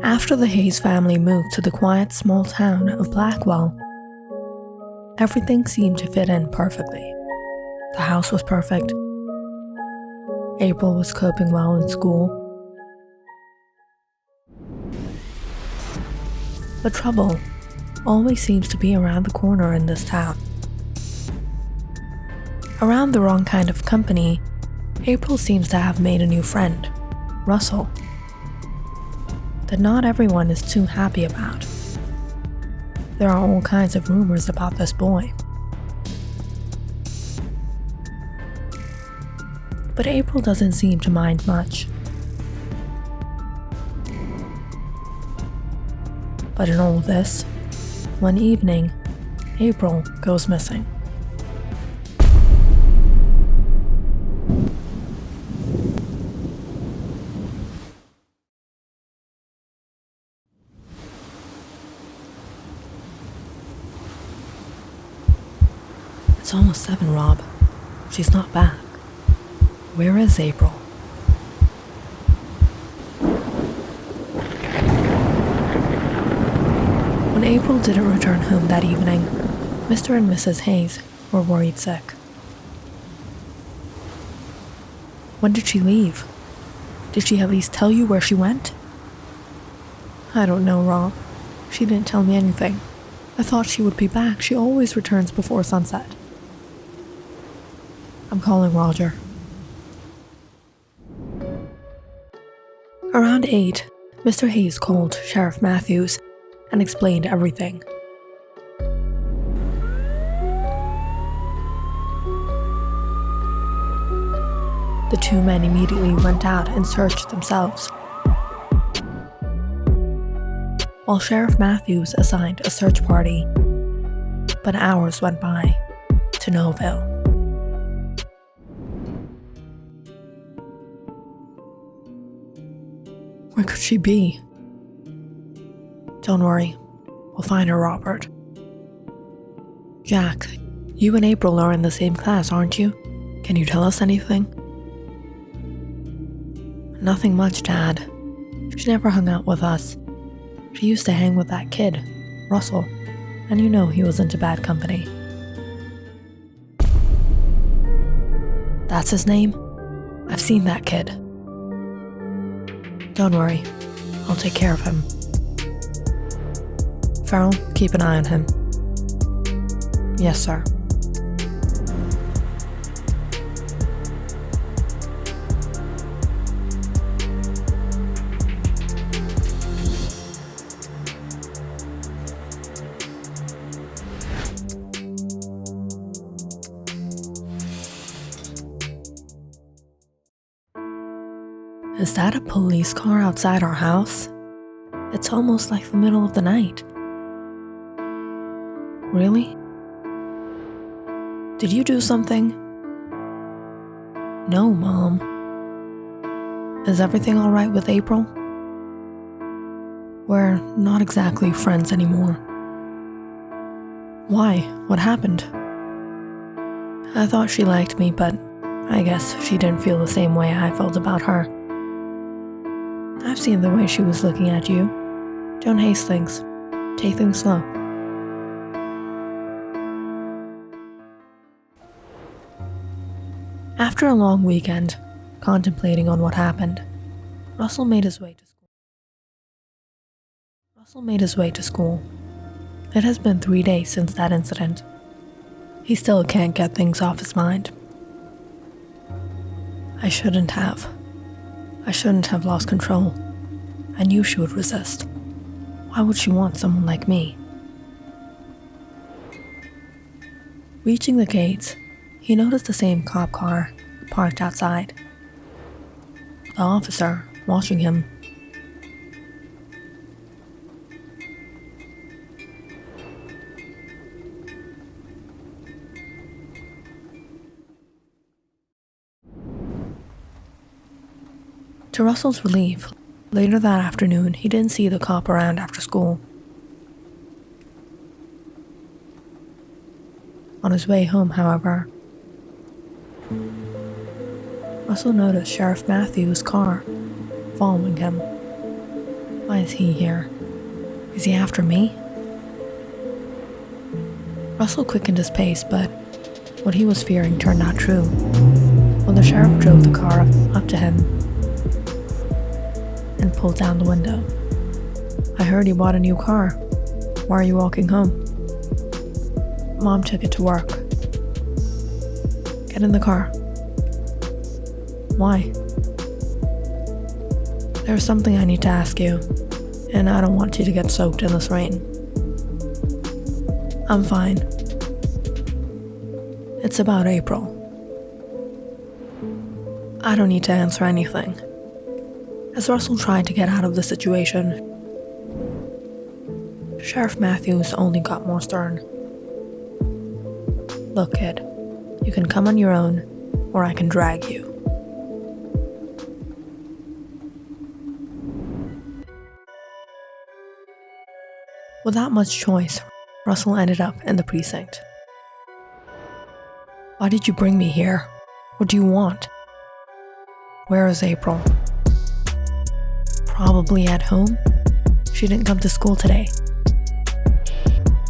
After the Hayes family moved to the quiet small town of Blackwell, everything seemed to fit in perfectly. The house was perfect. April was coping well in school. But trouble always seems to be around the corner in this town. Around the wrong kind of company, April seems to have made a new friend, Russell, that not everyone is too happy about. There are all kinds of rumors about this boy. But April doesn't seem to mind much. But in all this, one evening, April goes missing. It's almost 7, Rob. She's not back. Where is April? When April didn't return home that evening, Mr. and Mrs. Hayes were worried sick. When did she leave? Did she at least tell you where she went? I don't know, Rob. She didn't tell me anything. I thought she would be back. She always returns before sunset. I'm calling Roger. Around 8, Mr. Hayes called Sheriff Matthews and explained everything. The two men immediately went out and searched themselves, while Sheriff Matthews assigned a search party. But hours went by to no avail. Where could she be? Don't worry, we'll find her, Robert. Jack, you and April are in the same class, aren't you? Can you tell us anything? Nothing much, Dad. She never hung out with us. She used to hang with that kid, Russell, and you know he was into bad company. That's his name? I've seen that kid. Don't worry, I'll take care of him. Farrell, keep an eye on him. Yes, sir. Is that a police car outside our house? It's almost like the middle of the night. Really? Did you do something? No, Mom. Is everything all right with April? We're not exactly friends anymore. Why? What happened? I thought she liked me, but I guess she didn't feel the same way I felt about her. I've seen the way she was looking at you. Don't haste things. Take things slow. After a long weekend, contemplating on what happened, Russell made his way to school. It has been 3 days since that incident. He still can't get things off his mind. I shouldn't have lost control. I knew she would resist. Why would she want someone like me? Reaching the gates, he noticed the same cop car parked outside. The officer watching him. To Russell's relief, later that afternoon, he didn't see the cop around after school. On his way home, however, Russell noticed Sheriff Matthews' car following him. Why is he here? Is he after me? Russell quickened his pace, but what he was fearing turned out true. When the sheriff drove the car up to him and pulled down the window. I heard you bought a new car. Why are you walking home? Mom took it to work. Get in the car. Why? There's something I need to ask you, and I don't want you to get soaked in this rain. I'm fine. It's about April. I don't need to answer anything. As Russell tried to get out of the situation, Sheriff Matthews only got more stern. Look, kid, you can come on your own, or I can drag you. Without much choice, Russell ended up in the precinct. Why did you bring me here? What do you want? Where is April? Probably at home. She didn't come to school today.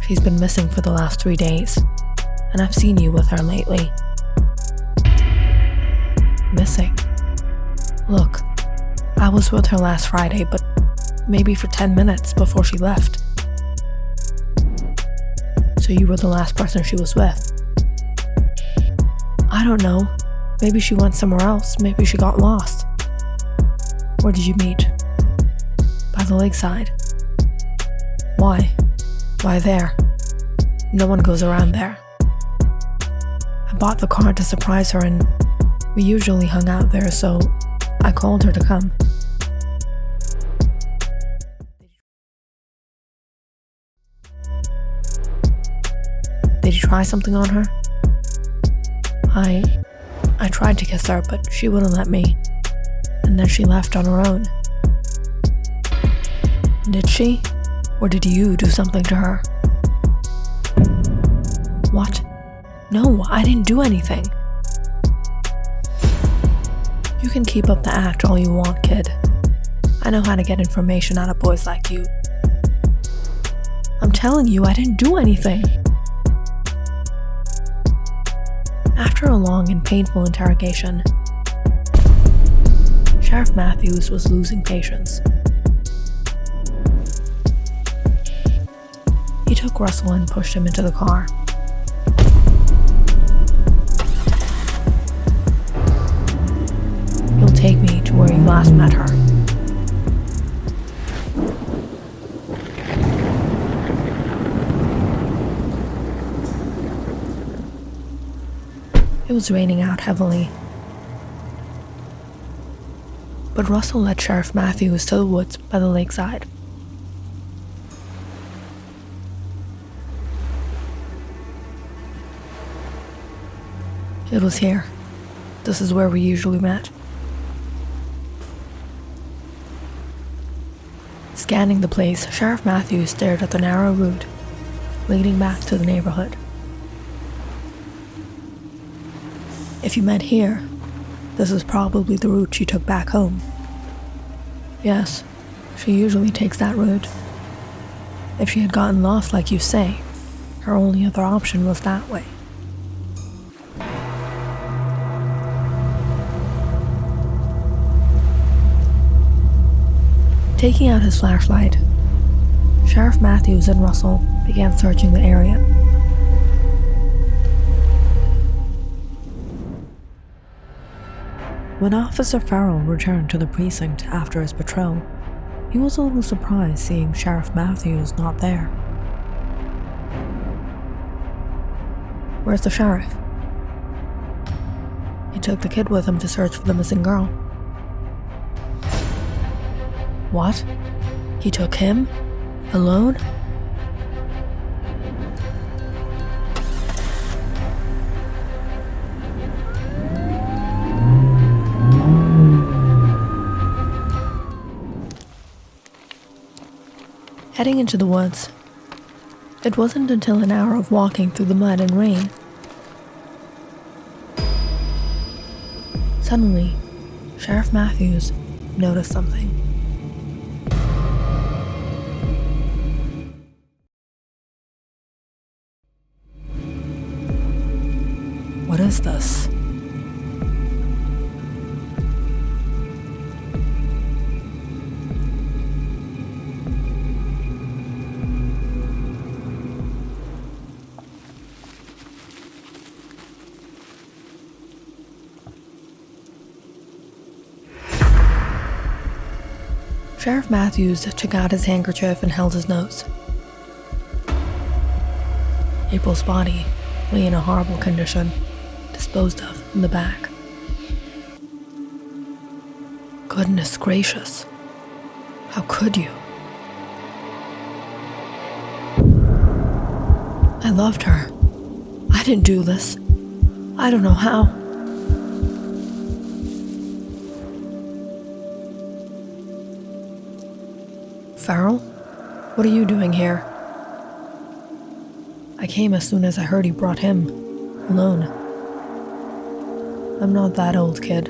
She's been missing for the last 3 days, and I've seen you with her lately. Missing? Look, I was with her last Friday, but maybe for 10 minutes before she left. So you were the last person she was with? I don't know. Maybe she went somewhere else. Maybe she got lost. Where did you meet? By the lakeside. Why? Why there? No one goes around there. I bought the car to surprise her, and we usually hung out there, so I called her to come. Did you try something on her? I tried to kiss her, but she wouldn't let me. And then she left on her own. Did she? Or did you do something to her? What? No, I didn't do anything. You can keep up the act all you want, kid. I know how to get information out of boys like you. I'm telling you, I didn't do anything. After a long and painful interrogation, Sheriff Matthews was losing patience. He took Russell and pushed him into the car. You'll take me to where you last met her. It was raining out heavily, but Russell led Sheriff Matthews to the woods by the lakeside. It was here. This is where we usually met. Scanning the place, Sheriff Matthews stared at the narrow route leading back to the neighborhood. If you met here, this is probably the route she took back home. Yes, she usually takes that route. If she had gotten lost like you say, her only other option was that way. Taking out his flashlight, Sheriff Matthews and Russell began searching the area. When Officer Farrell returned to the precinct after his patrol, he was a little surprised seeing Sheriff Matthews not there. Where's the sheriff? He took the kid with him to search for the missing girl. What? He took him? Alone? Heading into the woods, it wasn't until an hour of walking through the mud and rain. Suddenly, Sheriff Matthews noticed something. is this? Sheriff Matthews took out his handkerchief and held his nose. April's body lay in a horrible condition, disposed of in the back. Goodness gracious. How could you? I loved her. I didn't do this. I don't know how. Farrell? What are you doing here? I came as soon as I heard you brought him. Alone. I'm not that old, kid.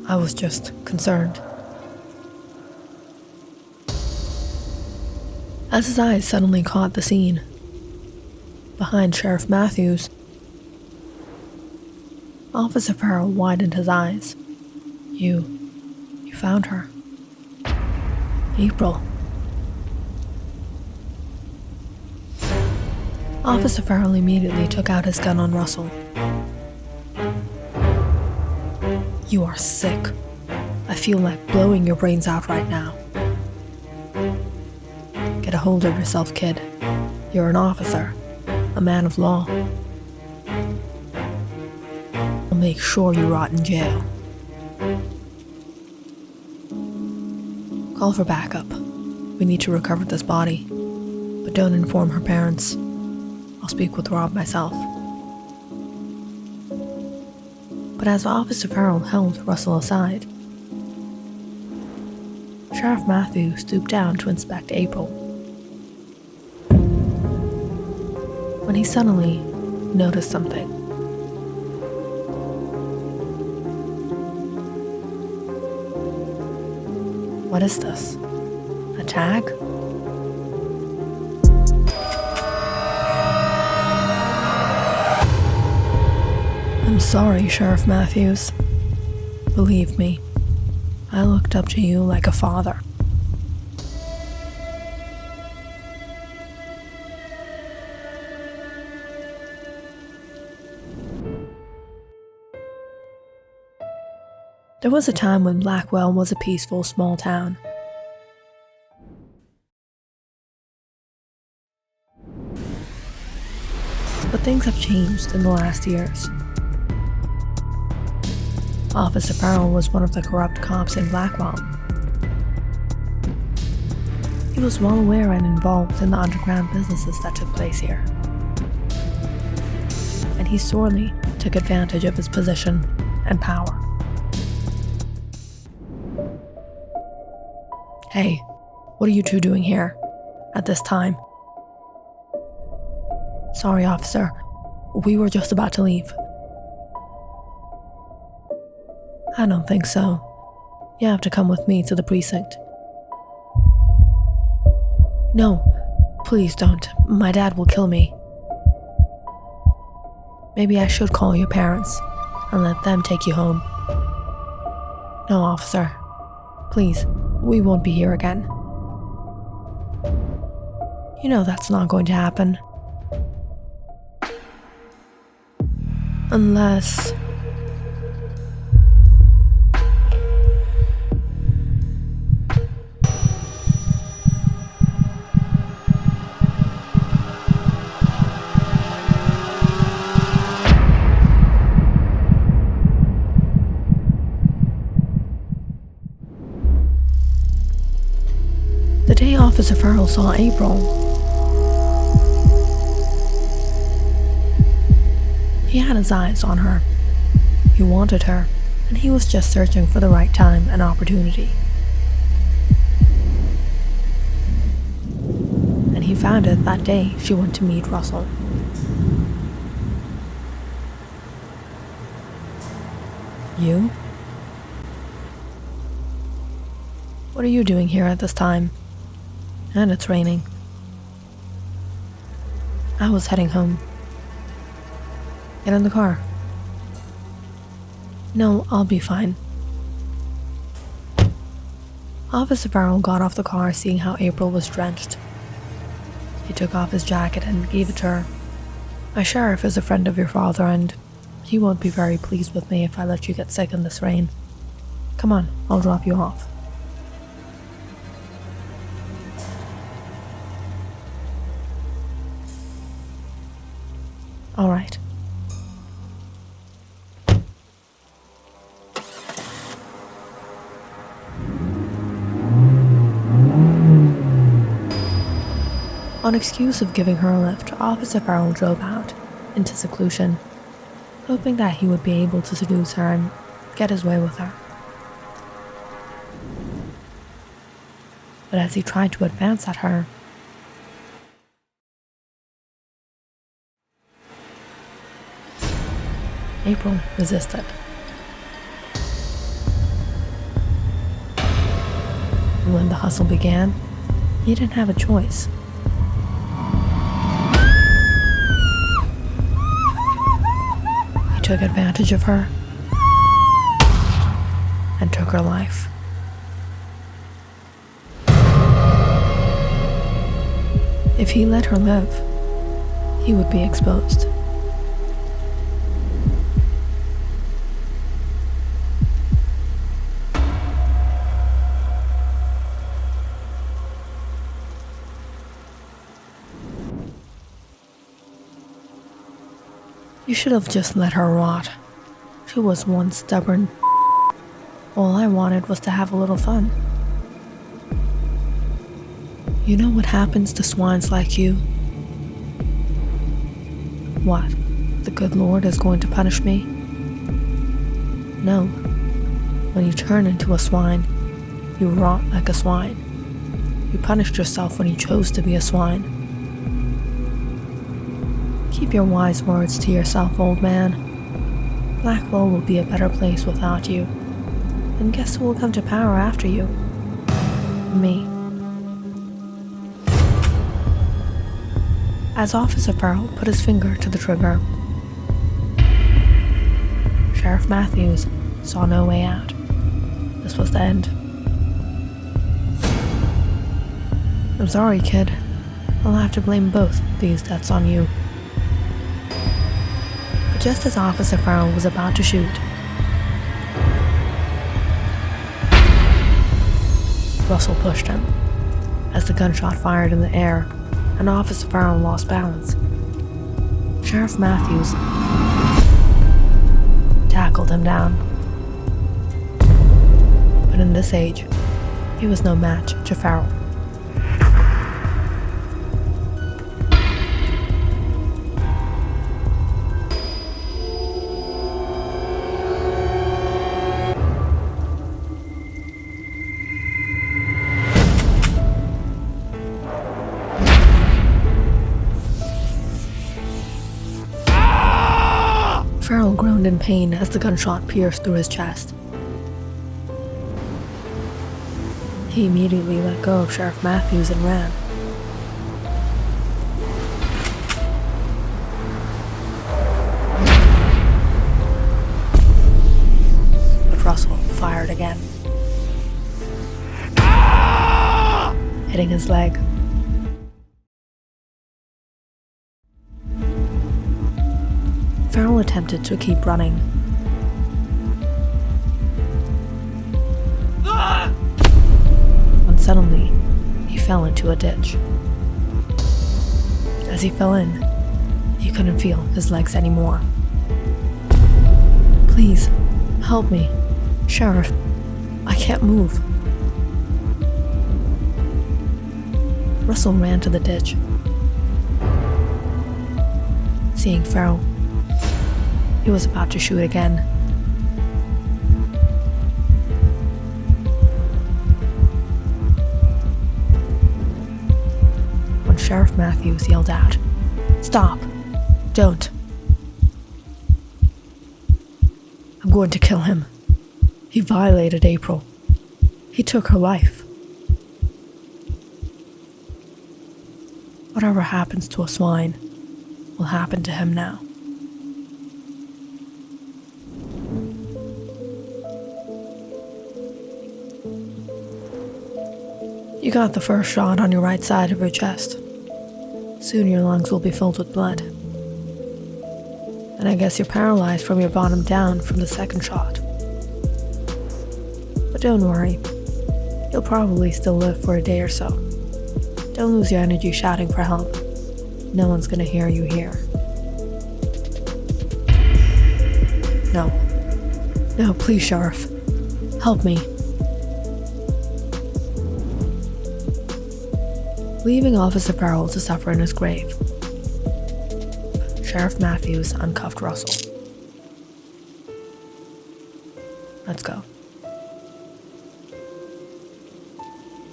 I was just concerned. As his eyes suddenly caught the scene, behind Sheriff Matthews, Officer Farrell widened his eyes. You found her. April. Officer Farrell immediately took out his gun on Russell. You are sick. I feel like blowing your brains out right now. Get a hold of yourself, kid. You're an officer, a man of law. I'll make sure you rot in jail. Call for backup. We need to recover this body, but don't inform her parents. I'll speak with Rob myself. But as Officer Farrell held Russell aside, Sheriff Matthews stooped down to inspect April. When he suddenly noticed something. What is this? A tag? I'm sorry, Sheriff Matthews. Believe me, I looked up to you like a father. There was a time when Blackwell was a peaceful small town. But things have changed in the last years. Officer Farrell was one of the corrupt cops in Blackwell. He was well aware and involved in the underground businesses that took place here. And he sorely took advantage of his position and power. Hey, what are you two doing here at this time? Sorry, officer. We were just about to leave. I don't think so. You have to come with me to the precinct. No, please don't. My dad will kill me. Maybe I should call your parents and let them take you home. No, officer. Please, we won't be here again. You know that's not going to happen. Unless... The day Officer Farrell saw April, he had his eyes on her. He wanted her, and he was just searching for the right time and opportunity. And he found it that day she went to meet Russell. You? What are you doing here at this time? And it's raining. I was heading home. Get in the car. No, I'll be fine. Officer Farrell got off the car, seeing how April was drenched. He took off his jacket and gave it to her. My sheriff is a friend of your father, and he won't be very pleased with me if I let you get sick in this rain. Come on, I'll drop you off. All right. On excuse of giving her a lift, Officer Farrell drove out into seclusion, hoping that he would be able to seduce her and get his way with her. But as he tried to advance at her, April resisted. And when the hustle began, he didn't have a choice. He took advantage of her and took her life. If he let her live, he would be exposed. You should have just let her rot. She was one stubborn. All I wanted was to have a little fun. You know what happens to swines like you? What? The good Lord is going to punish me? No. When you turn into a swine, you rot like a swine. You punished yourself when you chose to be a swine. Keep your wise words to yourself, old man. Blackwell will be a better place without you. And guess who will come to power after you? Me. As Officer Farrell put his finger to the trigger, Sheriff Matthews saw no way out. This was the end. I'm sorry, kid. I'll have to blame both these deaths on you. But just as Officer Farrell was about to shoot, Russell pushed him. As the gunshot fired in the air, and Officer Farrell lost balance, Sheriff Matthews tackled him down. But in this age, he was no match to Farrell. Farrell groaned in pain as the gunshot pierced through his chest. He immediately let go of Sheriff Matthews and ran. But Russell fired again, hitting his leg. Farrell attempted to keep running. When suddenly, he fell into a ditch. As he fell in, he couldn't feel his legs anymore. Please, help me. Sheriff, I can't move. Russell ran to the ditch. Seeing Farrell, he was about to shoot again. When Sheriff Matthews yelled out, "Stop! Don't! I'm going to kill him. He violated April. He took her life. Whatever happens to a swine will happen to him now." You got the first shot on your right side of your chest. Soon your lungs will be filled with blood. And I guess you're paralyzed from your bottom down from the second shot. But don't worry, you'll probably still live for a day or so. Don't lose your energy shouting for help. No one's gonna hear you here. No, please, Sheriff. Help me. Leaving Officer Farrell to suffer in his grave, Sheriff Matthews uncuffed Russell. Let's go.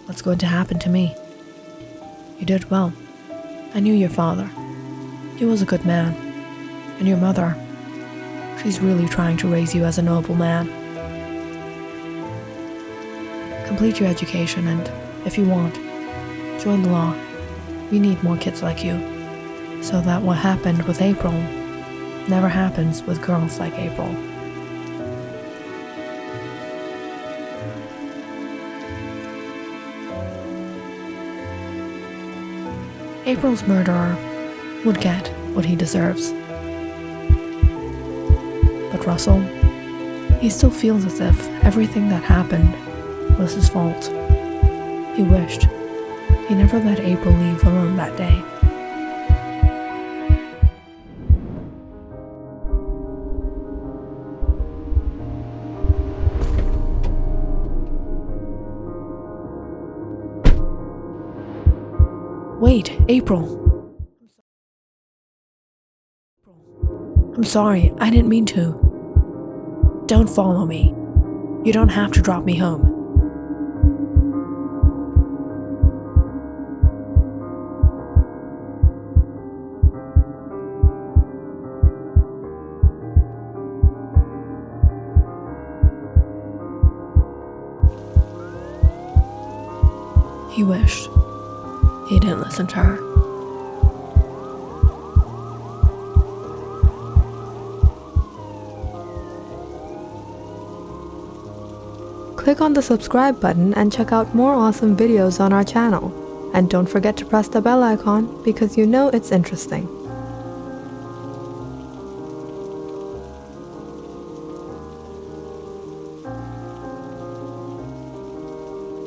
What's going to happen to me? You did well. I knew your father. He was a good man. And your mother, she's really trying to raise you as a noble man. Complete your education and, if you want, join the law. We need more kids like you, so that what happened with April never happens with girls like April. April's murderer would get what he deserves. But Russell, he still feels as if everything that happened was his fault. He wished he never let April leave alone that day. Wait, April. I'm sorry, I didn't mean to. Don't follow me. You don't have to drop me home. He wished he didn't listen to her. Click on the subscribe button and check out more awesome videos on our channel. And don't forget to press the bell icon because you know it's interesting.